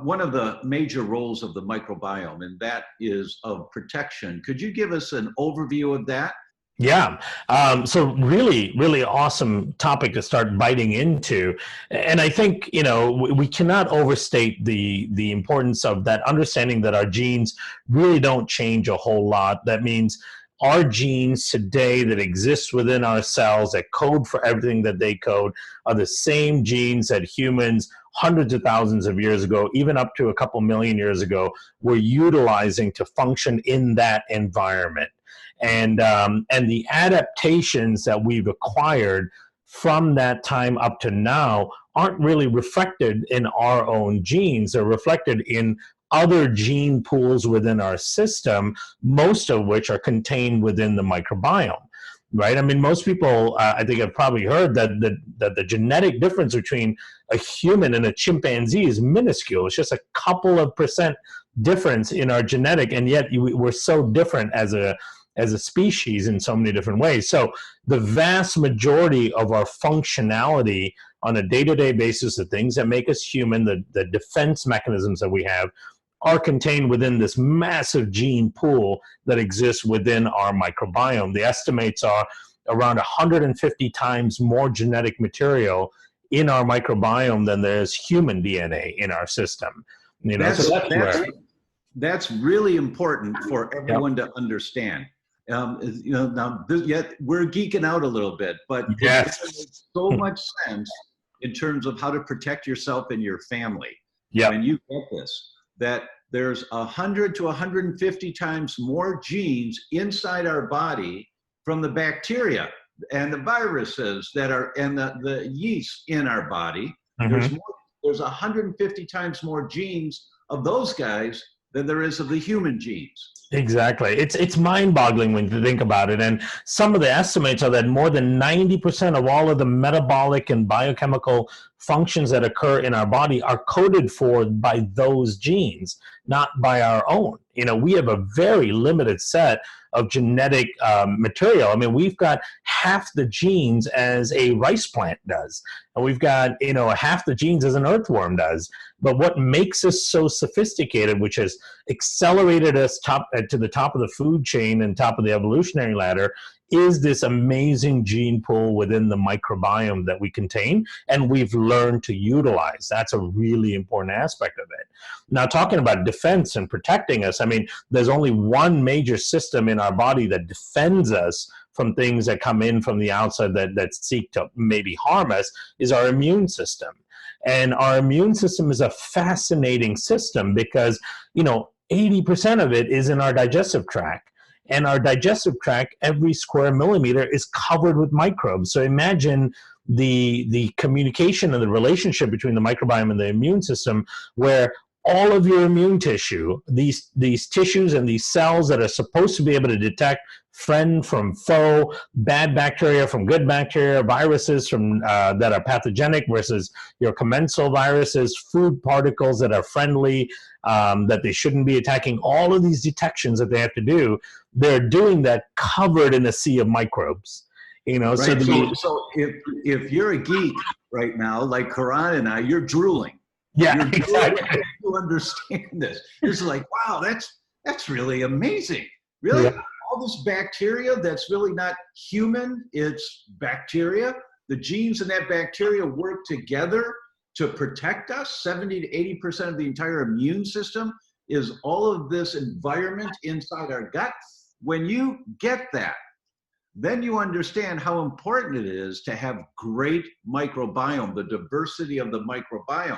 one of the major roles of the microbiome, and that is of protection. Could you give us an overview of that? Yeah. So really, really awesome topic to start biting into. And I think, we cannot overstate the importance of that, understanding that our genes really don't change a whole lot. That means our genes today that exist within our cells that code for everything that they code are the same genes that humans hundreds of thousands of years ago, even up to a couple million years ago, were utilizing to function in that environment. And the adaptations that we've acquired from that time up to now aren't really reflected in our own genes. They're reflected in other gene pools within our system, most of which are contained within the microbiome. Right? I mean, most people, I think, have probably heard that the genetic difference between a human and a chimpanzee is minuscule. It's just a couple of percent difference in our genetic, and yet we're so different as a species in so many different ways. So the vast majority of our functionality on a day-to-day basis, the things that make us human, the defense mechanisms that we have, are contained within this massive gene pool that exists within our microbiome. The estimates are around 150 times more genetic material in our microbiome than there is human DNA in our system. That's really important for everyone to understand. Yet we're geeking out a little bit, but yes, it makes so much sense in terms of how to protect yourself and your family. Yep. When you get this, that there's 100 to 150 times more genes inside our body from the bacteria and the viruses that are, and the yeast in our body. Mm-hmm. There's 150 times more genes of those guys than there is of the human genes. Exactly. It's mind-boggling when you think about it. And some of the estimates are that more than 90% of all of the metabolic and biochemical functions that occur in our body are coded for by those genes, not by our own. We have a very limited set of genetic material. I mean, we've got half the genes as a rice plant does, and we've got half the genes as an earthworm does. But what makes us so sophisticated, which has accelerated us to the top of the food chain and top of the evolutionary ladder, is this amazing gene pool within the microbiome that we contain and we've learned to utilize. That's a really important aspect of it. Now, talking about defense and protecting us, I mean, there's only one major system in our body that defends us from things that come in from the outside that seek to maybe harm us, is our immune system. And our immune system is a fascinating system because, 80% of it is in our digestive tract. And our digestive tract, every square millimeter, is covered with microbes. So imagine the communication and the relationship between the microbiome and the immune system, where all of your immune tissue, these tissues and these cells that are supposed to be able to detect friend from foe, bad bacteria from good bacteria, viruses from that are pathogenic versus your commensal viruses, food particles that are friendly, that they shouldn't be attacking, all of these detections that they have to do, they're doing that covered in a sea of microbes. Right. So if you're a geek right now, like Karan and I, you're drooling. Yeah, you're exactly. Drooling to understand this. It's like, wow, that's really amazing. Really? Yeah. All this bacteria that's really not human, it's bacteria. The genes in that bacteria work together to protect us. 70 to 80% of the entire immune system is all of this environment inside our gut. When you get that, then you understand how important it is to have great microbiome, the diversity of the microbiome.